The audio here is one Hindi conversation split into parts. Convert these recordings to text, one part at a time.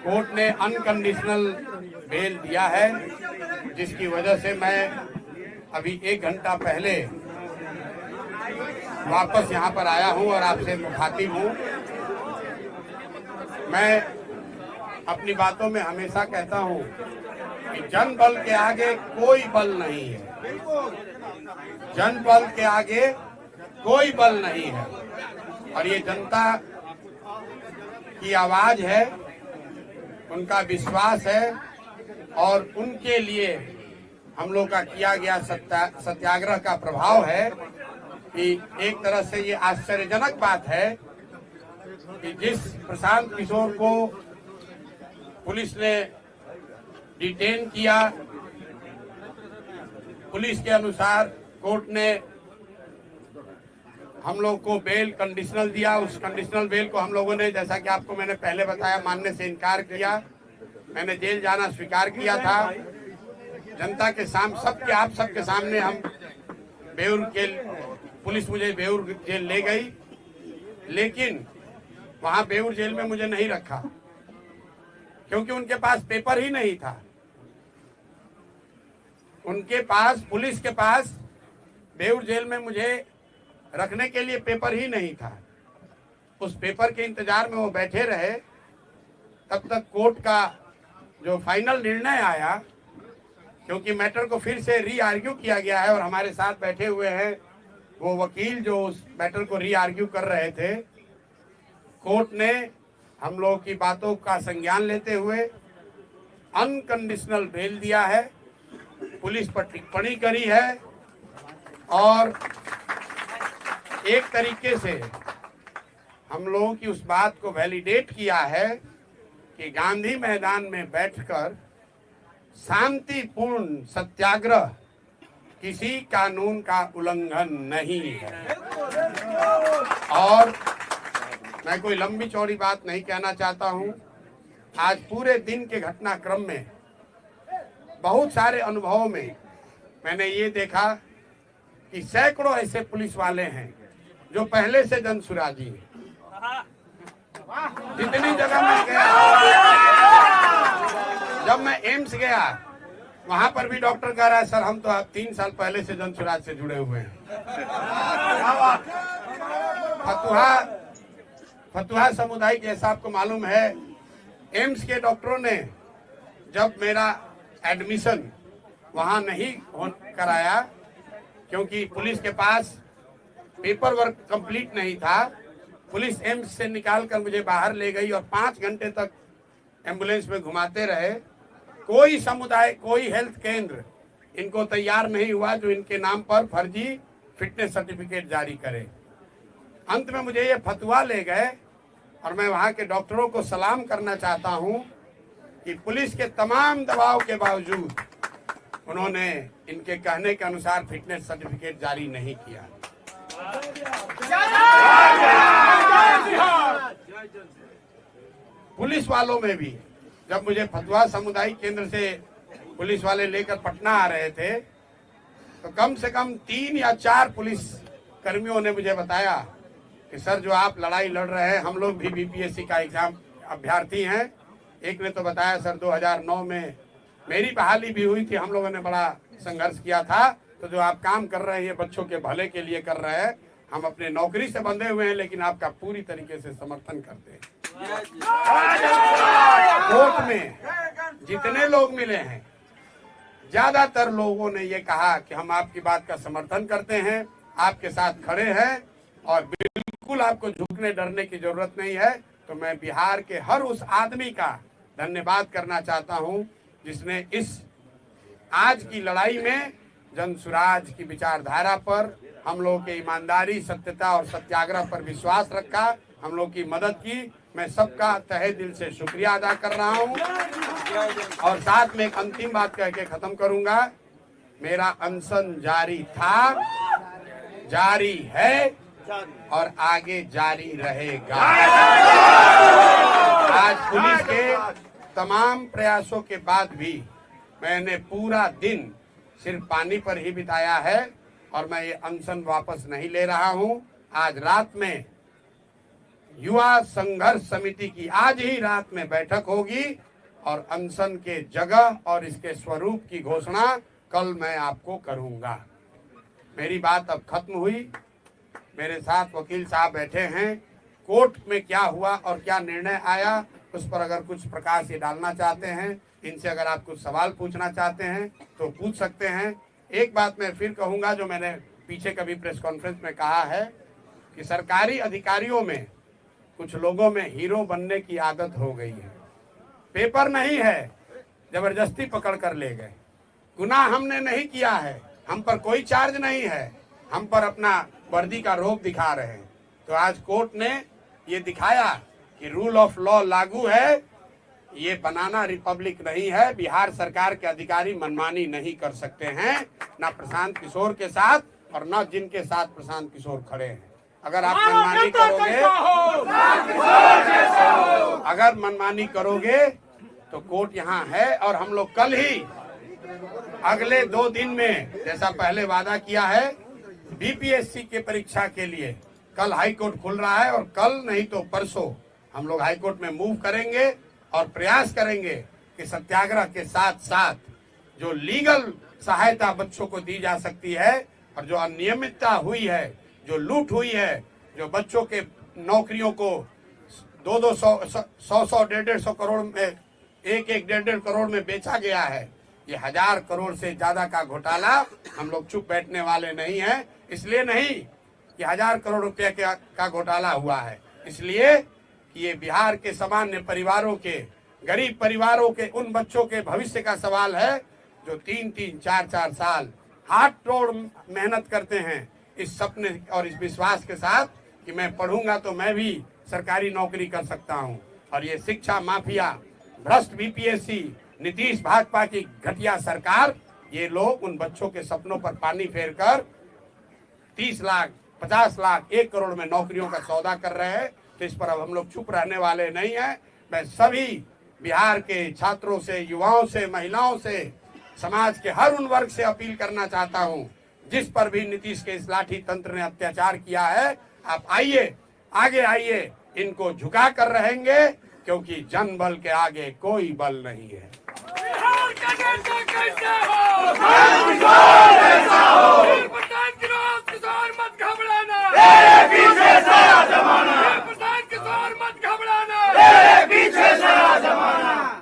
कोर्ट ने अनकंडीशनल बेल दिया है, जिसकी वजह से मैं अभी 1 घंटा पहले वापस यहाँ पर आया हूँ और आपसे मुखातिब हूँ। मैं अपनी बातों में हमेशा कहता हूँ कि जन बल के आगे कोई बल नहीं है, जन बल के आगे कोई बल नहीं है। और ये जनता की आवाज है, उनका विश्वास है और उनके लिए हम लोग का किया गया सत्याग्रह का प्रभाव है कि एक तरह से ये आश्चर्यजनक बात है कि जिस प्रशांत किशोर को पुलिस ने डिटेन किया, पुलिस के अनुसार कोर्ट ने हम लोग को बेल कंडीशनल दिया। उस कंडीशनल बेल को हम लोगों ने, जैसा कि आपको मैंने पहले बताया, मानने से इनकार किया। मैंने जेल जाना स्वीकार किया था। जनता के सामने, आप सबके सामने हम बेउर जेल, पुलिस मुझे बेउर जेल ले गई, लेकिन वहां बेउर जेल में मुझे नहीं रखा क्योंकि उनके पास पेपर ही नहीं था। उनके पास, पुलिस के पास बेउर जेल में मुझे रखने के लिए पेपर ही नहीं था। उस पेपर के इंतजार में वो बैठे रहे। तब तक कोर्ट का जो फाइनल निर्णय आया, क्योंकि मैटर को फिर से री आर्ग्यू किया गया है और हमारे साथ बैठे हुए हैं वो वकील जो उस मैटर को री आर्ग्यू कर रहे थे। कोर्ट ने हम लोगों की बातों का संज्ञान लेते हुए अनकंडीशनल बेल दिया है, पुलिस पर टिप्पणी करी है और एक तरीके से हम लोगों की उस बात को वैलिडेट किया है कि गांधी मैदान में बैठकर शांतिपूर्ण सत्याग्रह किसी कानून का उल्लंघन नहीं है। और मैं कोई लंबी चौड़ी बात नहीं कहना चाहता हूं। आज पूरे दिन के घटनाक्रम में बहुत सारे अनुभवों में मैंने ये देखा कि सैकड़ों ऐसे पुलिस वाले हैं जो पहले से जनसुराजी हैं। जितनी जगह मैं गया, जब मैं एम्स गया, वहां पर भी डॉक्टर कह रहा है सर हम तो आप 3 साल पहले से जनसुराज से जुड़े हुए हैं। फतुहा समुदाय, जैसा आपको मालूम है, एम्स के डॉक्टरों ने जब मेरा एडमिशन वहां नहीं कराया क्योंकि पुलिस के पास पेपर वर्क कंप्लीट नहीं था, पुलिस एम्स से निकालकर मुझे बाहर ले गई और 5 घंटे तक एम्बुलेंस में घुमाते रहे। कोई समुदाय, कोई हेल्थ केंद्र इनको तैयार नहीं हुआ जो इनके नाम पर फर्जी फिटनेस सर्टिफिकेट जारी करे। अंत में मुझे ये फतवा ले गए और मैं वहां के डॉक्टरों को सलाम करना चाहता हूं कि पुलिस के तमाम दबाव के बावजूद उन्होंने इनके कहने के अनुसार फिटनेस सर्टिफिकेट जारी नहीं किया। पुलिस वालों में भी जब मुझे फतवा सामुदायिक केंद्र से पुलिस वाले लेकर पटना आ रहे थे तो कम से कम 3 या 4 पुलिस कर्मियों ने मुझे बताया कि सर जो आप लड़ाई लड़ रहे हैं, हम लोग भी बीपीएससी का एग्जाम अभ्यर्थी हैं। एक ने तो बताया सर 2009 में मेरी बहाली भी हुई थी, हम लोगों ने बड़ा संघर्ष किया था, तो जो आप काम कर रहे हैं ये बच्चों के भले के लिए कर रहे हैं। हम अपने नौकरी से बंधे हुए हैं लेकिन आपका पूरी तरीके से समर्थन करते हैं। कोर्ट में जितने लोग मिले हैं, ज्यादातर लोगों ने ये कहा कि हम आपकी बात का समर्थन करते हैं, आपके साथ खड़े हैं और बिल्कुल आपको झुकने डरने की जरूरत नहीं है। तो मैं बिहार के हर उस आदमी का धन्यवाद करना चाहता हूं जिसने इस आज की लड़ाई में जनसुराज की विचारधारा पर, हम लोगों के ईमानदारी, सत्यता और सत्याग्रह पर विश्वास रखा, हम लोग की मदद की। मैं सबका तहे दिल से शुक्रिया अदा कर रहा हूं और साथ में एक अंतिम बात कह के खत्म करूंगा। मेरा अनशन जारी था, जारी है और आगे जारी रहेगा। आज पुलिस के तमाम प्रयासों के बाद भी मैंने पूरा दिन सिर्फ पानी पर ही बिताया है और मैं ये अनशन वापस नहीं ले रहा हूं। आज रात में युवा संघर्ष समिति की आज ही रात में बैठक होगी और अनशन के जगह और इसके स्वरूप की घोषणा कल मैं आपको करूंगा। मेरी बात अब खत्म हुई। मेरे साथ वकील साहब बैठे हैं। कोर्ट में क्या हुआ और क्या निर्णय आया उस पर अगर कुछ प्रकाश ये डालना चाहते हैं, इनसे अगर आप कुछ सवाल पूछना चाहते हैं तो पूछ सकते हैं। एक बात मैं फिर कहूंगा जो मैंने पीछे कभी प्रेस कॉन्फ्रेंस में कहा है कि सरकारी अधिकारियों में कुछ लोगों में हीरो बनने की आदत हो गई है। पेपर नहीं है, जबरदस्ती पकड़ कर ले गए। गुनाह हमने नहीं किया है, हम पर कोई चार्ज नहीं है, हम पर अपना वर्दी का रोब दिखा रहे हैं। तो आज कोर्ट ने ये दिखाया कि रूल ऑफ लॉ लागू है, ये बनाना रिपब्लिक नहीं है। बिहार सरकार के अधिकारी मनमानी नहीं कर सकते हैं, ना प्रशांत किशोर के साथ और ना जिनके साथ प्रशांत किशोर खड़े हैं। अगर आप मनमानी करोगे तो कोर्ट यहाँ है। और हम लोग कल ही अगले 2 दिन में जैसा पहले वादा किया है बीपीएससी के परीक्षा के लिए कल हाई कोर्ट खुल रहा है और कल नहीं तो परसों हम लोग हाई कोर्ट में मूव करेंगे और प्रयास करेंगे कि सत्याग्रह के साथ साथ जो लीगल सहायता बच्चों को दी जा सकती है और जो अनियमितता हुई है, जो लूट हुई है, जो बच्चों के नौकरियों को 100-150 करोड़ में 1-1.5 करोड़ में बेचा गया है, ये 1000 करोड़ से ज्यादा का घोटाला हम लोग चुप बैठने वाले नहीं हैं। इसलिए नहीं कि 1000 करोड़ रुपए का घोटाला हुआ है, इसलिए कि ये बिहार के सामान्य परिवारों के, गरीब परिवारों के उन बच्चों के भविष्य का सवाल है जो 3-3, 4-4 साल हाथ तोड़ मेहनत करते हैं इस सपने और इस विश्वास के साथ कि मैं पढ़ूंगा तो मैं भी सरकारी नौकरी कर सकता हूं। और ये शिक्षा माफिया, भ्रष्ट बीपीएससी, नीतीश भाजपा की घटिया सरकार, ये लोग उन बच्चों के सपनों पर पानी फेरकर 30 लाख, 50 लाख, 1 करोड़ में नौकरियों का सौदा कर रहे हैं। तो इस पर अब हम लोग चुप रहने वाले नहीं हैं। मैं सभी बिहार के छात्रों से, युवाओं से, महिलाओं से, समाज के हर उन वर्ग से अपील करना चाहता हूं जिस पर भी नीतीश के इस लाठी तंत्र ने अत्याचार किया है, आप आइए, आगे आइए, इनको झुका कर रहेंगे क्योंकि जन बल के आगे कोई बल नहीं है।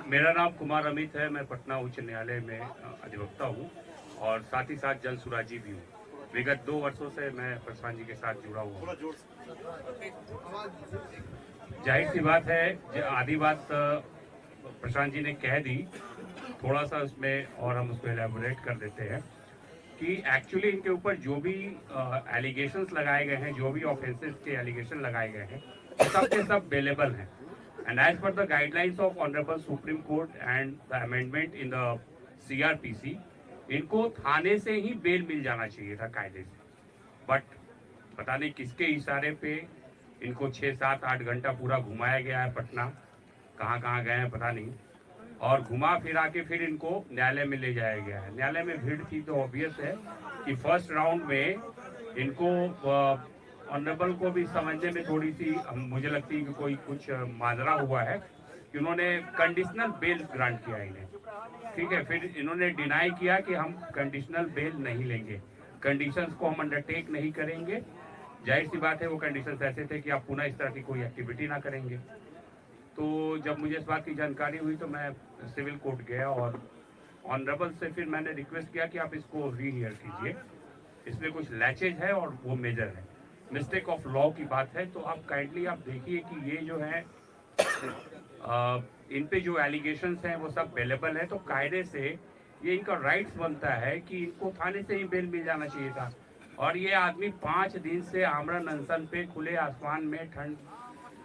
मेरा नाम कुमार अमित है। मैं पटना उच्च न्यायालय में अधिवक्ता हूँ और साथ ही साथ जल सुराजी भी हूँ। विगत 2 वर्षों से मैं प्रशांत जी के साथ जुड़ा हुआ हूँ। जाहिर सी बात है, आधी बात प्रशांत जी ने कह दी, थोड़ा सा उसमें और हम उसको एलैबोरेट कर देते हैं कि एक्चुअली इनके ऊपर जो भी एलिगेशंस लगाए गए हैं, जो भी ऑफेंसेस के एलिगेशन लगाए गए हैं, सब के सब अवेलेबल हैं। And as per the guidelines of Honorable Supreme Court and the amendment in the CRPC, इनको थाने से ही बेल मिल जाना चाहिए था कायदे से। बट पता नहीं किसके इशारे पे इनको 6, 7, 8 घंटा पूरा घुमाया गया है पटना, कहाँ कहाँ गए हैं पता नहीं, और घुमा फिरा के फिर इनको न्यायालय में ले जाया गया है। न्यायालय में भीड़ थी तो ऑब्वियस है कि फर्स्ट राउंड में इनको ऑनरेबल को भी समझने में थोड़ी सी मुझे लगती है कि कोई कुछ माजरा हुआ है कि उन्होंने कंडीशनल बेल ग्रांट किया इन्हें, ठीक है। फिर इन्होंने डिनाई किया कि हम कंडीशनल बेल नहीं लेंगे, कंडीशंस को हम अंडरटेक नहीं करेंगे। जाहिर सी बात है वो कंडीशंस ऐसे थे कि आप पुनः इस तरह की कोई एक्टिविटी ना करेंगे। तो जब मुझे इस बात की जानकारी हुई तो मैं सिविल कोर्ट गया और ऑनरेबल से फिर मैंने रिक्वेस्ट किया कि आप इसको रीहियर कीजिए, इसमें कुछ लैचेज है और वो मेजर है, मिस्टेक ऑफ लॉ की बात है। तो आप काइंडली आप देखिए कि ये जो है इन पे जो एलिगेशंस हैं वो सब अवेलेबल है। तो कायदे से ये इनका राइट्स बनता है कि इनको थाने से ही बेल मिल जाना चाहिए था। और ये आदमी 5 दिन से आमरण अनशन पे खुले आसमान में ठंड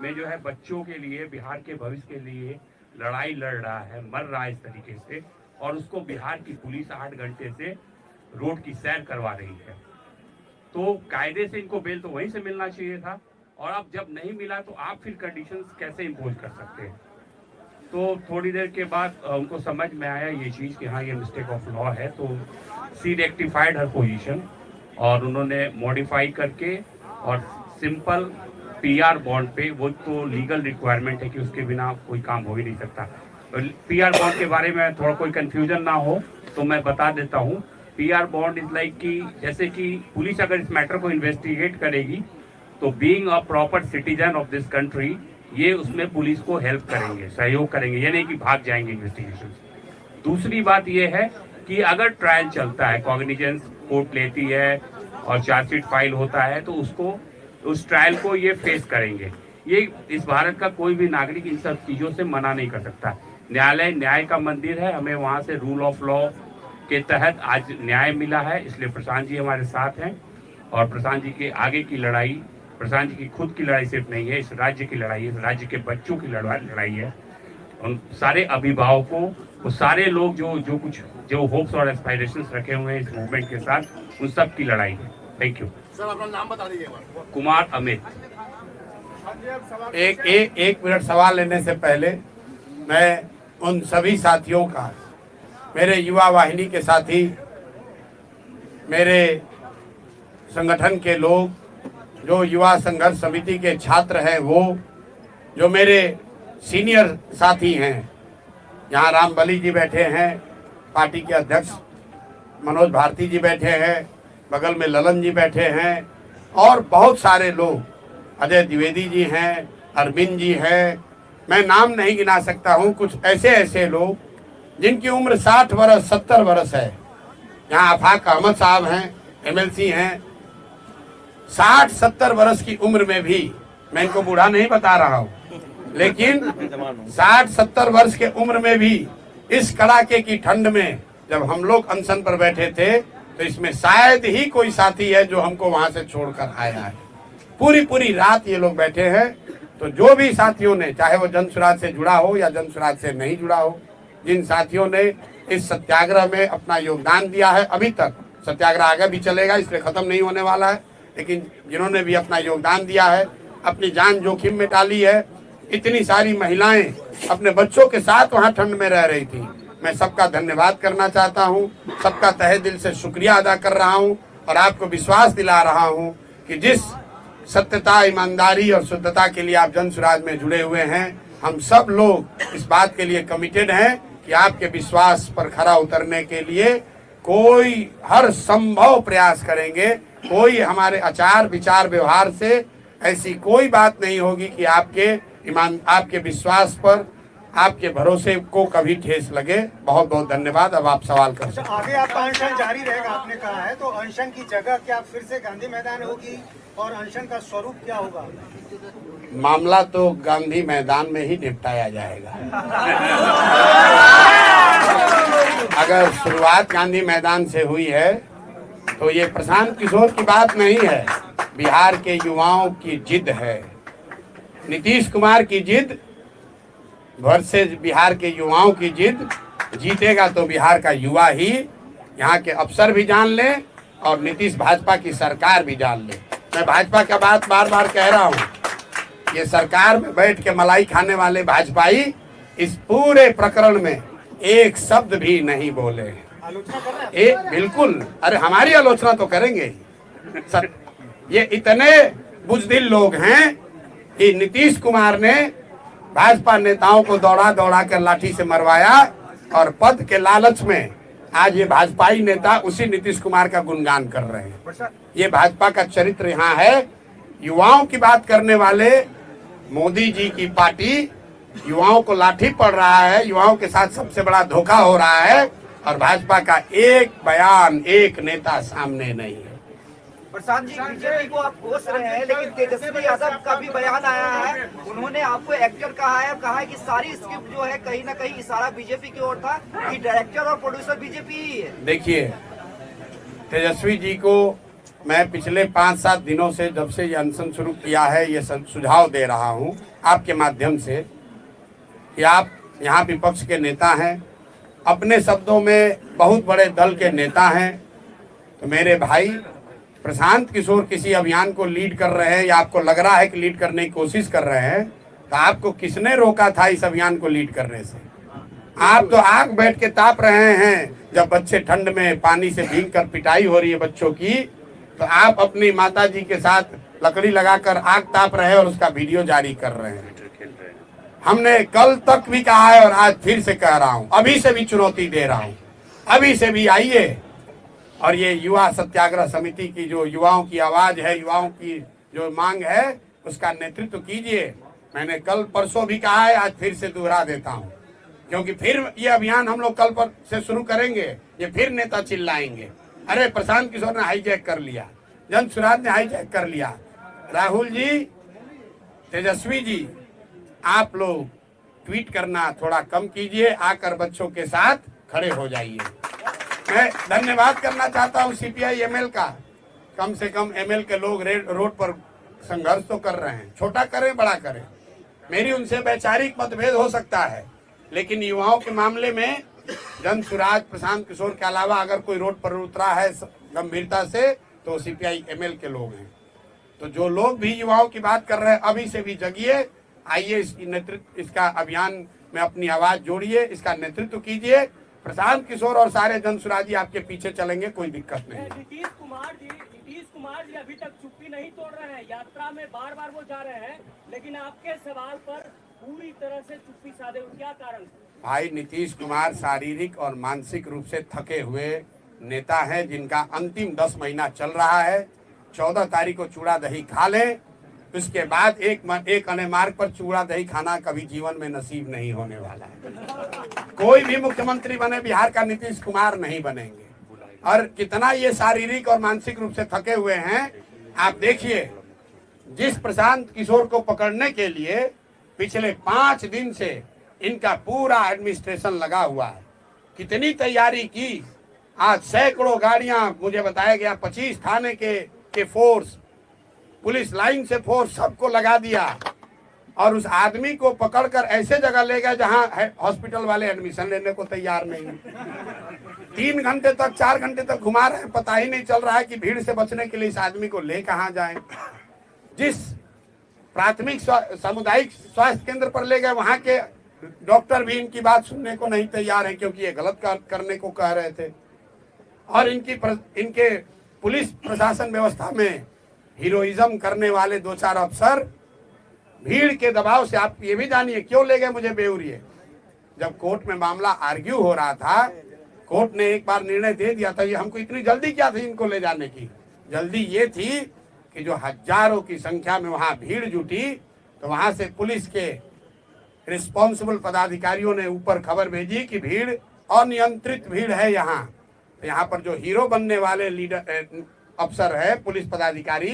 में जो है बच्चों के लिए, बिहार के भविष्य के लिए लड़ाई लड़ रहा है, मर रहा है इस तरीके से, और उसको बिहार की पुलिस 8 घंटे से रोड की सैर करवा रही है। तो कायदे से इनको बेल तो वहीं से मिलना चाहिए था, और अब जब नहीं मिला तो आप फिर कंडीशंस कैसे इम्पोज कर सकते हैं। तो थोड़ी देर के बाद उनको समझ में आया ये चीज़ कि हाँ ये मिस्टेक ऑफ लॉ है, तो सी रेक्टिफाइड हर पोजीशन और उन्होंने मॉडिफाई करके और सिंपल पीआर बॉन्ड पे, वो तो लीगल रिक्वायरमेंट है कि उसके बिना कोई काम हो ही नहीं सकता। पीआर बॉन्ड के बारे में थोड़ा कोई कंफ्यूजन ना हो तो मैं बता देता हूँ। पीआर बॉन्ड इज लाइक कि जैसे कि पुलिस अगर इस मैटर को इन्वेस्टिगेट करेगी तो being a proper citizen of this country ये उसमें पुलिस को हेल्प करेंगे, सहयोग करेंगे, ये नहीं कि भाग जाएंगे इन्वेस्टिगेशन से। दूसरी बात ये है कि अगर ट्रायल चलता है, कॉग्निजेंस कोर्ट लेती है और चार्जशीट फाइल होता है तो उसको, उस ट्रायल को ये फेस करेंगे। ये इस भारत का कोई भी नागरिक इन सब चीज़ों से मना नहीं कर सकता। न्यायालय न्याय का मंदिर है, हमें वहाँ से रूल ऑफ लॉ के तहत आज न्याय मिला है, इसलिए प्रशांत जी हमारे साथ हैं। और प्रशांत जी के आगे की लड़ाई, प्रशांत जी की खुद की लड़ाई सिर्फ नहीं है, इस राज्य की लड़ाई है, इस राज्य के बच्चों की लड़ाई है। उन सारे अभिभावकों, वो सारे लोग जो होप्स और एस्पायरेशंस रखे हुए हैं इस मूवमेंट के साथ, उन सब की लड़ाई है। थैंक यू सर, अपना नाम बता दीजिए। कुमार अमित। एक मिनट सवाल लेने से पहले मैं उन सभी साथियों का, मेरे युवा वाहिनी के साथी, मेरे संगठन के लोग, जो युवा संघर्ष समिति के छात्र हैं, वो जो मेरे सीनियर साथी हैं, यहाँ राम बली जी बैठे हैं, पार्टी के अध्यक्ष मनोज भारती जी बैठे हैं, बगल में ललन जी बैठे हैं, और बहुत सारे लोग, अजय द्विवेदी जी हैं, अरविंद जी हैं, मैं नाम नहीं गिना सकता हूँ। कुछ ऐसे लोग जिनकी उम्र 60 वर्ष 70 वर्ष है। यहाँ आफाक अहमद साहब हैं, एमएलसी हैं। 60-70 वर्ष की उम्र में भी, मैं इनको बूढ़ा नहीं बता रहा हूँ, लेकिन 60-70 वर्ष के उम्र में भी इस कड़ाके की ठंड में जब हम लोग अनशन पर बैठे थे तो इसमें शायद ही कोई साथी है जो हमको वहां से छोड़कर आया है। पूरी रात ये लोग बैठे हैं। तो जो भी साथियों ने, चाहे वो जन सुराज से जुड़ा हो या जन सुराज से नहीं जुड़ा हो, जिन साथियों ने इस सत्याग्रह में अपना योगदान दिया है, अभी तक सत्याग्रह आगे भी चलेगा, इसलिए खत्म नहीं होने वाला है, लेकिन जिन्होंने भी अपना योगदान दिया है, अपनी जान जोखिम में डाली है, इतनी सारी महिलाएं अपने बच्चों के साथ वहां ठंड में रह रही थी, मैं सबका धन्यवाद करना चाहता हूं, सबका तहे दिल से शुक्रिया अदा कर रहा हूं और आपको विश्वास दिला रहा हूं कि जिस सत्यता, ईमानदारी और शुद्धता के लिए आप जन सुराज में जुड़े हुए हैं, हम सब लोग इस बात के लिए कमिटेड हैं कि आपके विश्वास पर खरा उतरने के लिए कोई हर संभव प्रयास करेंगे। कोई हमारे आचार विचार व्यवहार से ऐसी कोई बात नहीं होगी कि आपके विश्वास पर, आपके भरोसे को कभी ठेस लगे। बहुत बहुत धन्यवाद। अब आप सवाल कर सकते हैं। आगे आपका अनशन जारी रहेगा, आपने कहा है, तो अनशन की जगह क्या फिर से गांधी मैदान होगी और अनशन का स्वरूप क्या होगा? मामला तो गांधी मैदान में ही निपटाया जाएगा। अगर शुरुआत गांधी मैदान से हुई है तो ये प्रशांत किशोर की बात नहीं है, बिहार के युवाओं की जिद है, नीतीश कुमार की जिद वर्सेस बिहार के युवाओं की जिद। जीतेगा तो बिहार का युवा ही, यहाँ के अफसर भी जान ले और नीतीश भाजपा की सरकार भी जान ले। मैं भाजपा का बात बार बार कह रहा हूँ, ये सरकार में बैठ के मलाई खाने वाले भाजपाई इस पूरे प्रकरण में एक शब्द भी नहीं बोले। आलोचना कर रहे हैं? बिल्कुल, अरे हमारी आलोचना तो करेंगे ही सर। ये इतने बुजदिल लोग हैं कि नीतीश कुमार ने भाजपा नेताओं को दौड़ा कर लाठी से मरवाया और पद के लालच में आज ये भाजपाई नेता उसी नीतीश कुमार का गुणगान कर रहे हैं। ये भाजपा का चरित्र यहाँ है। युवाओं की बात करने वाले मोदी जी की पार्टी युवाओं को लाठी पड़ रहा है, युवाओं के साथ सबसे बड़ा धोखा हो रहा है और भाजपा का एक बयान, एक नेता सामने नहीं है। प्रशांत जी, बीजेपी को आप कोस रहे हैं, लेकिन तेजस्वी यादव का भी बयान आया है, उन्होंने आपको एक्टर कहा है कि सारी स्क्रिप्ट जो है कहीं ना कहीं इशारा बीजेपी की ओर था कि डायरेक्टर और प्रोड्यूसर बीजेपी ही है। देखिए, तेजस्वी जी को मैं पिछले 5-7 दिनों से, जब से ये अनशन शुरू किया है, ये सुझाव दे रहा हूँ आपके माध्यम से कि आप यहाँ विपक्ष के नेता हैं, अपने शब्दों में बहुत बड़े दल के नेता हैं, तो मेरे भाई प्रशांत किशोर किसी अभियान को लीड कर रहे हैं या आपको लग रहा है कि लीड करने की कोशिश कर रहे हैं, तो आपको किसने रोका था इस अभियान को लीड करने से? आप तो आग बैठ के ताप रहे हैं। जब बच्चे ठंड में पानी से भीग कर पिटाई हो रही है बच्चों की, तो आप अपनी माता जी के साथ लकड़ी लगाकर आग ताप रहे और उसका वीडियो जारी कर रहे हैं। हमने कल तक भी कहा है और आज फिर से कह रहा हूं, अभी से भी चुनौती दे रहा हूं, अभी से भी आइए और ये युवा सत्याग्रह समिति की जो युवाओं की आवाज है, युवाओं की जो मांग है, उसका नेतृत्व कीजिए। मैंने कल परसों भी कहा है, आज फिर से दोहरा देता हूं, क्योंकि फिर ये अभियान हम लोग कल पर से शुरू करेंगे। ये फिर नेता चिल्लाएंगे, अरे प्रशांत किशोर ने हाईजैक कर लिया, जन सुराज ने हाईजैक कर लिया। राहुल जी, तेजस्वी जी, आप लोग ट्वीट करना थोड़ा कम कीजिए, आकर बच्चों के साथ खड़े हो जाइए। मैं धन्यवाद करना चाहता हूं सीपीआई एमएल का, कम से कम एमएल के लोग रोड पर संघर्ष तो कर रहे हैं, छोटा करें बड़ा करें। मेरी उनसे वैचारिक मतभेद हो सकता है, लेकिन युवाओं के मामले में जन सुराज, प्रशांत किशोर के अलावा अगर कोई रोड पर उतरा है गंभीरता से, तो सीपीआई एमएल के लोग हैं। तो जो लोग भी युवाओं की बात कर रहे हैं, अभी से भी जगिए, आइए इसकी नेतृत्व, इसका अभियान में अपनी आवाज जोड़िए, इसका नेतृत्व कीजिए। प्रशांत किशोर और सारे जन सुराजी आपके पीछे चलेंगे, कोई दिक्कत नहीं। नीतीश कुमार जी अभी तक चुप्पी नहीं तोड़ रहे हैं, यात्रा में बार बार वो जा रहे हैं, लेकिन आपके सवाल पर पूरी तरह से चुप्पी साधे, क्या कारण? भाई, नीतीश कुमार शारीरिक और मानसिक रूप से थके हुए नेता हैं, जिनका अंतिम 10 महीना चल रहा है। 14 तारीख को चूड़ा दही खा लें, उसके बाद एक अने मार्ग पर चूड़ा दही खाना कभी जीवन में नसीब नहीं होने वाला है। कोई भी मुख्यमंत्री बने बिहार का, नीतीश कुमार नहीं बनेंगे। और कितना ये शारीरिक और मानसिक रूप से थके हुए हैं, आप देखिए। जिस प्रशांत किशोर को पकड़ने के लिए पिछले 5 दिन से इनका पूरा एडमिनिस्ट्रेशन लगा हुआ है, कितनी तैयारी की। आज सैकड़ों गाड़ियां, मुझे बताया गया 25 थाने के फोर्स, पुलिस लाइन से फोर्स, सबको लगा दिया और उस आदमी को पकड़कर ऐसे जगह ले गए जहां हॉस्पिटल वाले एडमिशन लेने को तैयार नहीं। 3 घंटे तक, 4 घंटे तक घुमा रहे हैं, पता ही नहीं चल रहा है कि भीड़ से बचने के लिए इस आदमी को ले कहां जाएं। जिस प्राथमिक सामुदायिक स्वास्थ्य केंद्र पर ले गए, वहां के डॉक्टर भी इनकी बात सुनने को नहीं तैयार है, क्योंकि ये गलत करने को कह रहे थे। और इनके पुलिस प्रशासन व्यवस्था में हीरोइज्म करने वाले 2-4 अफसर भीड़ के दबाव से, आप ये भी जानिए क्यों ले गए मुझे बेउरिए। जब कोर्ट में मामला आर्ग्यू हो रहा था, कोर्ट ने एक बार निर्णय दे दिया था। ये हमको इतनी जल्दी क्या थी इनको ले जाने की? जल्दी ये थी कि जो हजारों की संख्या में वहां भीड़ जुटी, तो वहां से पुलिस के रिस्पॉन्सिबल पदाधिकारियों ने ऊपर खबर भेजी कि भीड़ अनियंत्रित भीड़ है यहाँ। तो यहाँ पर जो हीरो बनने वाले लीडर अफसर है, पुलिस पदाधिकारी,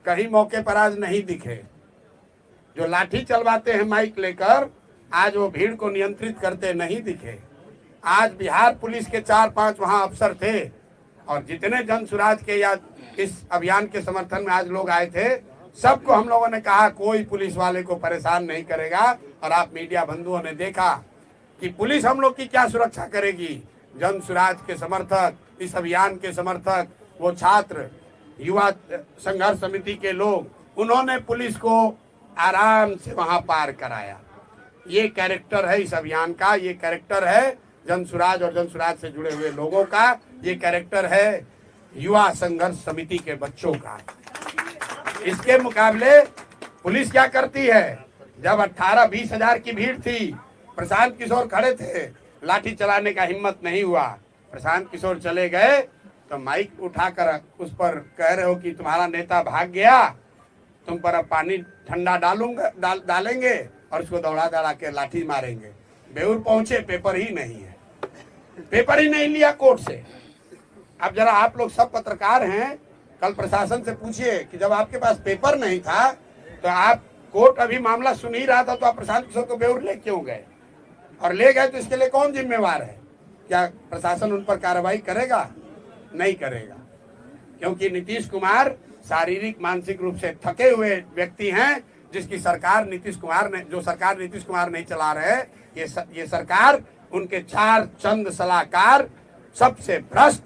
कहीं मौके पर आज नहीं दिखे। जो लाठी चलवाते हैं माइक लेकर, आज वो भीड़ को नियंत्रित करते नहीं दिखे। आज बिहार पुलिस के 4-5 वहां अफसर थे, और जितने जन सुराज के या इस अभियान के समर्थन में आज लोग आए थे, सबको हम लोगों ने कहा कोई पुलिस वाले को परेशान नहीं करेगा। और आप मीडिया बंधुओं ने देखा कि पुलिस हम लोग की क्या सुरक्षा करेगी। जन सुराज के समर्थक, इस अभियान के समर्थक, वो छात्र, युवा संघर्ष समिति के लोग, उन्होंने पुलिस को आराम से वहां पार कराया। ये कैरेक्टर है इस अभियान का, ये कैरेक्टर है जन सुराज और जन सुराज से जुड़े हुए लोगों का, ये कैरेक्टर है युवा संघर्ष समिति के बच्चों का। इसके मुकाबले पुलिस क्या करती है? जब 18-20 हजार की भीड़ थी, प्रशांत किशोर खड़े थे, लाठी चलाने का हिम्मत नहीं हुआ। प्रशांत किशोर चले गए तो माइक उठाकर उस पर कह रहे हो कि तुम्हारा नेता भाग गया, तुम पर अब पानी ठंडा डालेंगे और उसको दौड़ा के लाठी मारेंगे। बेउर पहुंचे, पेपर ही नहीं है, पेपर ही नहीं लिया कोर्ट से। अब जरा आप लोग सब पत्रकार हैं, कल प्रशासन से पूछिए कि जब आपके पास पेपर नहीं था तो आप, कोर्ट अभी मामला सुन ही रहा था, तो आप प्रशांत किशोर को बेउर ले क्यों गए? और ले गए तो इसके लिए कौन जिम्मेवार है? क्या प्रशासन उन पर कार्रवाई करेगा? नहीं करेगा, क्योंकि नीतीश कुमार शारीरिक मानसिक रूप से थके हुए व्यक्ति हैं, जिसकी सरकार नीतीश कुमार ने, जो सरकार नीतीश कुमार नहीं चला रहे, ये सरकार, उनके 4 चंद सलाहकार, सबसे भ्रष्ट,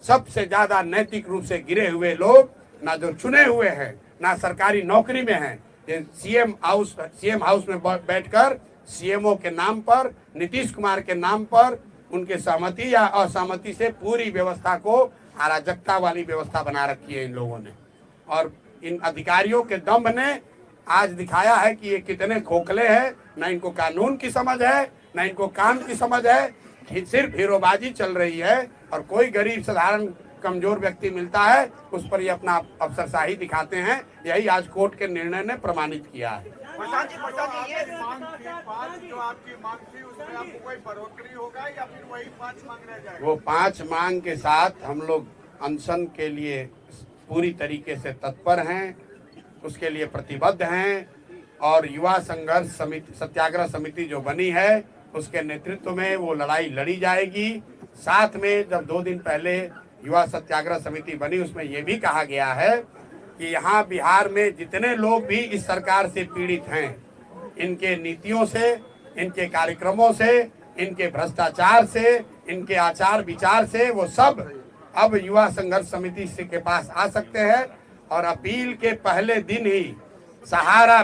सबसे ज्यादा नैतिक रूप से गिरे हुए लोग, ना जो चुने हुए हैं, ना सरकारी नौकरी में हैं, ये सीएम हाउस में बैठकर सीएमओ के नाम पर, नीतीश कुमार के नाम पर, उनके सहमति या असहमति से पूरी व्यवस्था को अराजकता वाली व्यवस्था बना रखी है इन लोगों ने। और इन अधिकारियों के दम्भ ने आज दिखाया है कि ये कितने खोखले हैं, न इनको कानून की समझ है, न इनको काम की समझ है, सिर्फ हीरोबाजी चल रही है। और कोई गरीब साधारण कमजोर व्यक्ति मिलता है उस पर ये अपना अफसरशाही दिखाते हैं। यही आज कोर्ट के निर्णय ने प्रमाणित किया है। प्रशांत जी ये मांग के बाद जो आपकी मांग थी उसमें आपको कोई बढ़ोतरी होगा या फिर वही 5 मांग रह जाएगा? वो 5 मांग के साथ हम लोग अनशन के लिए पूरी तरीके से तत्पर हैं, उसके लिए प्रतिबद्ध हैं। और युवा संघर्ष समिति, सत्याग्रह समिति जो बनी है उसके नेतृत्व में वो लड़ाई लड़ी जाएगी। साथ में जब 2 दिन पहले युवा सत्याग्रह समिति बनी उसमें ये भी कहा गया है कि यहाँ बिहार में जितने लोग भी इस सरकार से पीड़ित हैं, इनके नीतियों से, इनके कार्यक्रमों से, इनके भ्रष्टाचार से, इनके आचार विचार से, वो सब अब युवा संघर्ष समिति के पास आ सकते हैं। और अपील के पहले दिन ही सहारा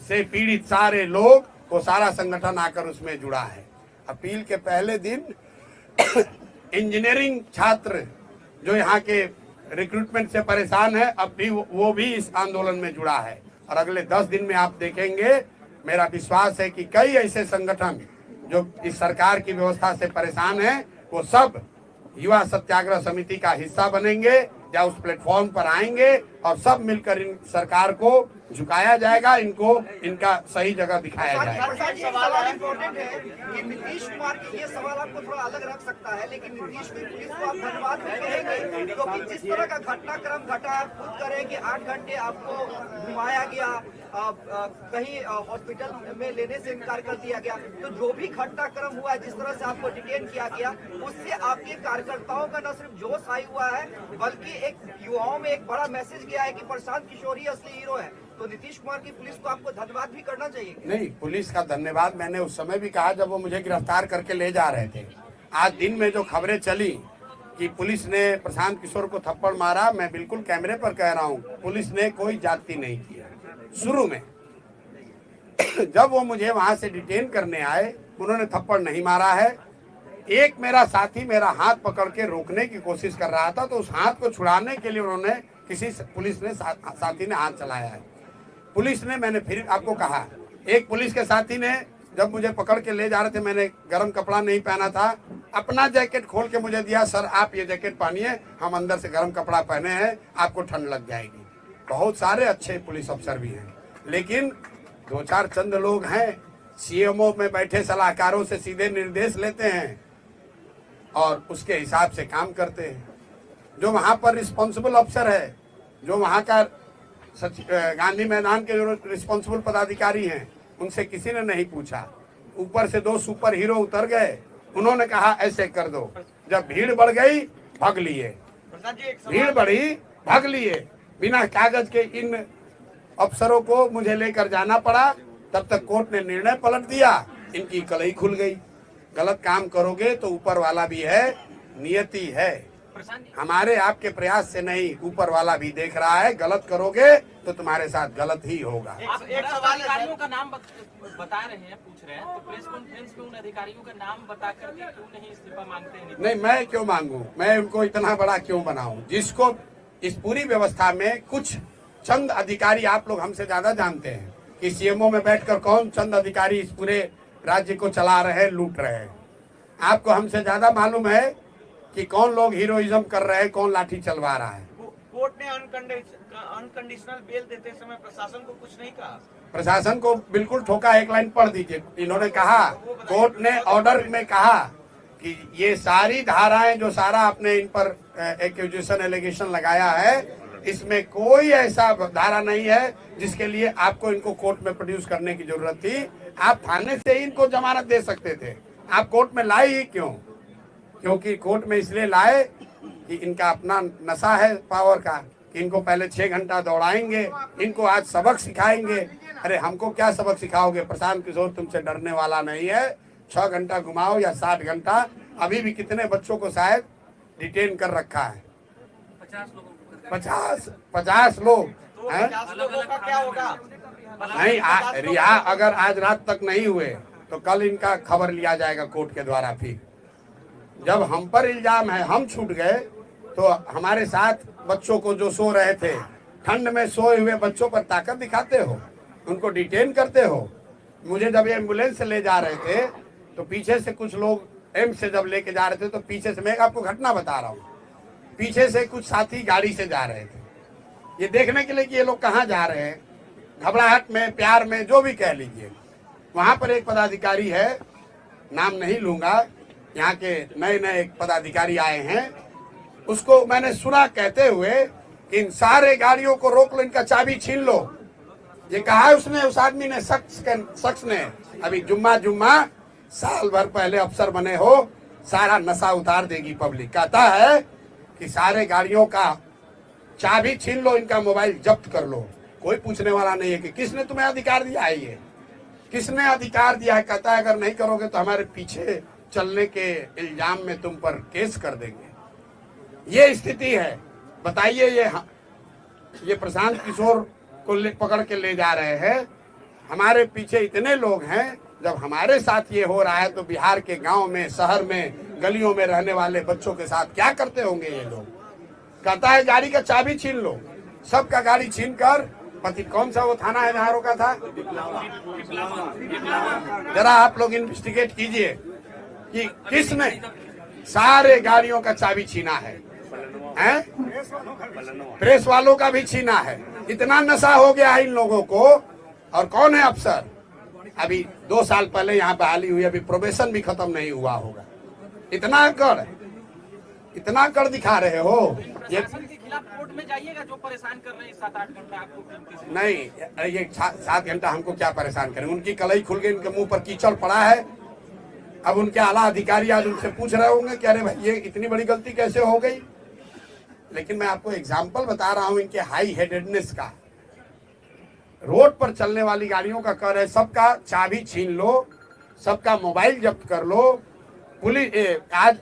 से पीड़ित सारे लोग, वो सारा संगठन आकर उसमें जुड़ा है। अपील के पहले दिन इंजीनियरिंग छात्र जो यहाँ के रिक्रूटमेंट से परेशान है, अब भी वो भी इस आंदोलन में जुड़ा है। और अगले 10 दिन में आप देखेंगे, मेरा विश्वास है कि कई ऐसे संगठन जो इस सरकार की व्यवस्था से परेशान हैं, वो सब युवा सत्याग्रह समिति का हिस्सा बनेंगे या उस प्लेटफॉर्म पर आएंगे और सब मिलकर इन सरकार को झुकाया जाएगा, इनको इनका सही जगह दिखाया जाएगा। प्रसाद जी, एक सवाल इम्पोर्टेंट है कि नीतीश कुमार की ये सवाल आपको थोड़ा अलग रख सकता है, लेकिन नीतीश की पुलिस को आप धन्यवाद भी करेंगे क्योंकि जिस तरह का घटनाक्रम घटा, आप खुद करें कि 8 घंटे आपको घुमाया गया, कहीं हॉस्पिटल में लेने से इनकार कर दिया गया, तो जो भी घटनाक्रम हुआ है, जिस तरह से आपको डिटेन किया गया, उससे आपके कार्यकर्ताओं का न सिर्फ जोश आई हुआ है बल्कि एक युवाओं में एक बड़ा मैसेज गया है कि प्रशांत किशोर ही असली हीरो है। तो नीतीश कुमार की पुलिस को आपको धन्यवाद भी करना चाहिए। नहीं, पुलिस का धन्यवाद मैंने उस समय भी कहा जब वो मुझे गिरफ्तार करके ले जा रहे थे। आज दिन में जो खबरें चली कि पुलिस ने प्रशांत किशोर को थप्पड़ मारा, मैं बिल्कुल कैमरे पर कह रहा हूँ, पुलिस ने कोई जाति नहीं किया। शुरू में जब वो मुझे वहां से डिटेन करने आए, उन्होंने थप्पड़ नहीं मारा है। एक मेरा साथी मेरा हाथ पकड़ के रोकने की कोशिश कर रहा था, तो उस हाथ को छुड़ाने के लिए उन्होंने पुलिस ने साथी ने हाथ चलाया है। पुलिस ने, मैंने फिर आपको कहा, एक पुलिस के साथी ने जब मुझे पकड़ के ले जा रहे थे, मैंने गर्म कपड़ा नहीं पहना था, अपना जैकेट खोल के मुझे दिया, सर आप ये जैकेट पहनिए, हम अंदर से गर्म कपड़ा पहने हैं, आपको ठंड लग जाएगी। बहुत सारे अच्छे पुलिस अफसर भी हैं, लेकिन 2-4 चंद लोग हैं, सीएमओ में बैठे सलाहकारों से सीधे निर्देश लेते हैं और उसके हिसाब से काम करते हैं। जो वहाँ पर रिस्पॉन्सिबल अफसर है, जो वहाँ का गांधी मैदान के जो रिस्पॉन्सिबल पदाधिकारी हैं, उनसे किसी ने नहीं पूछा। ऊपर से 2 सुपर हीरो उतर गए, उन्होंने कहा ऐसे कर दो। जब भीड़ बढ़ गई, भाग लिए, भीड़ बढ़ी, भाग लिए। बिना कागज के इन अफसरों को मुझे लेकर जाना पड़ा। तब तक कोर्ट ने निर्णय पलट दिया, इनकी कलई खुल गई। गलत काम करोगे तो ऊपर वाला भी है, नियति है, हमारे आपके प्रयास से नहीं, ऊपर वाला भी देख रहा है। गलत करोगे तो तुम्हारे साथ गलत ही होगा। आप एक सवाल अधिकारियों का नाम बता रहे हैं, पूछ रहे हैं, तो प्रेस कॉन्फ्रेंस में उन अधिकारियों का नाम बता करके क्यों नहीं इस्तीफा मांगते हैं? नहीं, मैं क्यों मांगू, मैं उनको इतना बड़ा क्यों बनाऊं? जिसको इस पूरी व्यवस्था में कुछ चंद अधिकारी, आप लोग हमसे ज्यादा जानते हैं कि सीएमओ में बैठकर कौन चंद अधिकारी इस पूरे राज्य को चला रहे हैं, लूट रहे हैं। आपको हमसे ज्यादा मालूम है कि कौन लोग हीरोइज्म कर रहे हैं, कौन लाठी चलवा रहा है। कोर्ट ने अनकंडीशनल बेल देते समय प्रशासन को कुछ नहीं कहा? प्रशासन को बिल्कुल ठोका। एक लाइन पढ़ दीजिए। इन्होंने कहा, कोर्ट ने ऑर्डर में कहा कि ये सारी धाराएं जो सारा आपने इन पर एक्यूजेशन एलिगेशन लगाया है, इसमें कोई ऐसा धारा नहीं है जिसके लिए आपको इनको कोर्ट में प्रोड्यूस करने की जरूरत थी। आप थाने से ही इनको जमानत दे सकते थे, आप कोर्ट में लाए ही क्यों? क्योंकि कोर्ट में इसलिए लाए कि इनका अपना नशा है पावर का, कि इनको पहले 6 घंटा दौड़ाएंगे, इनको आज सबक सिखाएंगे। अरे हमको क्या सबक सिखाओगे? प्रशांत किशोर तुमसे डरने वाला नहीं है। 6 घंटा घुमाओ या 60 घंटा, अभी भी कितने बच्चों को शायद डिटेन कर रखा है? 50 लोग हैं। क्या होगा? नहीं, रिहा अगर आज रात तक नहीं हुए तो कल इनका खबर लिया जाएगा कोर्ट के द्वारा। फिर जब हम पर इल्जाम है, हम छूट गए, तो हमारे साथ बच्चों को जो सो रहे थे ठंड में सोए हुए बच्चों पर ताकत दिखाते हो, उनको डिटेन करते हो। मुझे जब ये एम्बुलेंस से ले जा रहे थे तो पीछे से कुछ लोग एम्स से जब लेके जा रहे थे तो पीछे से, मैं आपको घटना बता रहा हूँ, पीछे से कुछ साथी गाड़ी से जा रहे थे ये देखने के लिए कि ये लोग कहाँ जा रहे हैं, घबराहट में, प्यार में, जो भी कह लीजिए। वहां पर एक पदाधिकारी है, नाम नहीं लूंगा, यहाँ के नए नए एक पदाधिकारी आए हैं, उसको मैंने सुना कहते हुए कि इन सारे गाड़ियों को रोक लो, इनका चाबी छीन लो। ये कहा है उसने, उस आदमी ने, शख्स ने। अभी जुम्मा साल भर पहले अफसर बने हो, सारा नशा उतार देगी पब्लिक। कहता है कि सारे गाड़ियों का चाबी छीन लो, इनका मोबाइल जब्त कर लो। कोई पूछने वाला नहीं है कि किसने तुम्हें अधिकार दिया है, ये किसने अधिकार दिया है। कहता है अगर नहीं करोगे तो हमारे पीछे चलने के इल्जाम में तुम पर केस कर देंगे। ये स्थिति है। बताइए, ये प्रशांत किशोर को पकड़ के ले जा रहे हैं, हमारे पीछे इतने लोग हैं। जब हमारे साथ ये हो रहा है तो बिहार के गांव में, शहर में, गलियों में रहने वाले बच्चों के साथ क्या करते होंगे ये लोग। कहता है गाड़ी का चाबी छीन लो, सबका गाड़ी छीन कर, पति कौन सा वो थाना है जहाँ रोका था, जरा आप लोग इन्वेस्टिगेट कीजिए कि किसने सारे गाड़ियों का चाबी छीना है, हैं? प्रेस वालों का भी छीना है। इतना नशा हो गया है इन लोगों को। और कौन है अफसर? अभी 2 साल पहले यहाँ बहाली हुई, अभी प्रोबेशन भी खत्म नहीं हुआ होगा। इतना कर दिखा रहे हो। ये प्रशासन के खिलाफ कोर्ट में जाइएगा, जो परेशान कर रहे हैं 7-8 घंटा आपको। नहीं, ये 7 घंटा हमको क्या परेशान करें। उनकी कलई खुल गई, इनके मुंह पर कीचड़ पड़ा है। अब उनके आला अधिकारी आज उनसे पूछ रहे होंगे कि अरे भाई ये इतनी बड़ी गलती कैसे हो गई। लेकिन मैं आपको एग्जाम्पल बता रहा हूं इनके हाई हेडेडनेस का। रोड पर चलने वाली गाड़ियों का कर है सबका चाबी छीन लो, सबका मोबाइल जब्त कर लो। पुलिस आज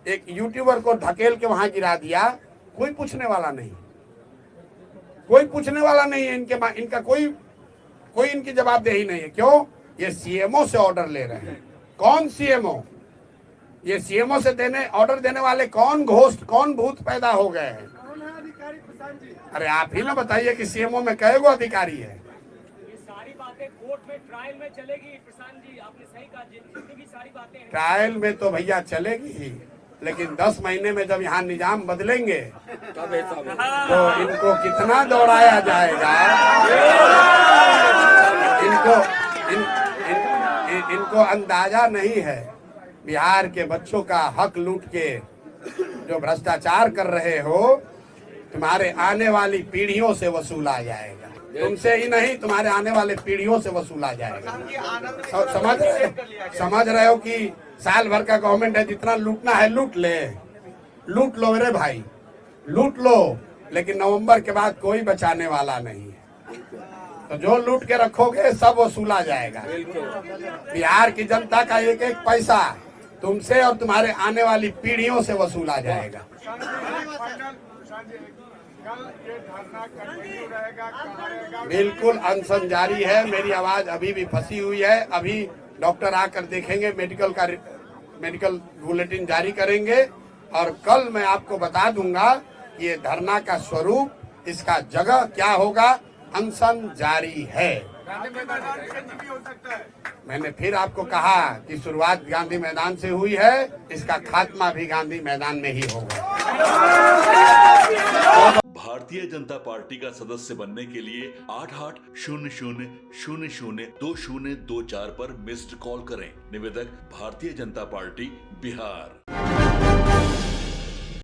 एक यूट्यूबर को ढकेल के वहां गिरा दिया, कोई पूछने वाला नहीं, कोई पूछने वाला नहीं है। इनका कोई इनकी जवाबदेही नहीं है। क्यों? ये सीएमओ से ऑर्डर ले रहे हैं। कौन सीएमओ? ये सीएमओ से ऑर्डर देने वाले कौन घोस्ट, कौन भूत पैदा हो गए हैं? अरे आप ही ना बताइए कि सीएमओ में कई गो अधिकारी है। ये सारी बातें कोर्ट में, ट्रायल में चलेगी। प्रशांत जी आपने सही कहा, जितनी भी सारी बातें हैं ट्रायल में तो भैया चलेगी ही, लेकिन 10 महीने में जब यहाँ निजाम बदलेंगे तो इनको कितना दौड़ाया जाएगा। इनको अंदाजा नहीं है बिहार के बच्चों का हक लूट के जो भ्रष्टाचार कर रहे हो, तुम्हारे आने वाली पीढ़ियों से वसूला जाएगा। तुमसे ही नहीं, तुम्हारे आने वाले पीढ़ियों से वसूला जाएगा। समझ रहे हो कि साल भर का गवर्नमेंट है, जितना लूटना है लूट लो मेरे भाई, लूट लो। लेकिन नवंबर के बाद कोई बचाने वाला नहीं है। तो जो लूट के रखोगे सब वसूला जाएगा। बिहार की जनता का एक एक पैसा तुमसे और तुम्हारे आने वाली पीढ़ियों से वसूला जाएगा। बिल्कुल अनशन जारी है। मेरी आवाज अभी भी फंसी हुई है। अभी डॉक्टर आकर देखेंगे, मेडिकल बुलेटिन जारी करेंगे और कल मैं आपको बता दूंगा ये धरना का स्वरूप, इसका जगह क्या होगा। अनशन जारी है। मैंने फिर आपको कहा कि शुरुआत गांधी मैदान से हुई है, इसका खात्मा भी गांधी मैदान में ही होगा। भारतीय जनता पार्टी का सदस्य बनने के लिए 8800002024 पर मिस्ड कॉल करें। निवेदक भारतीय जनता पार्टी बिहार।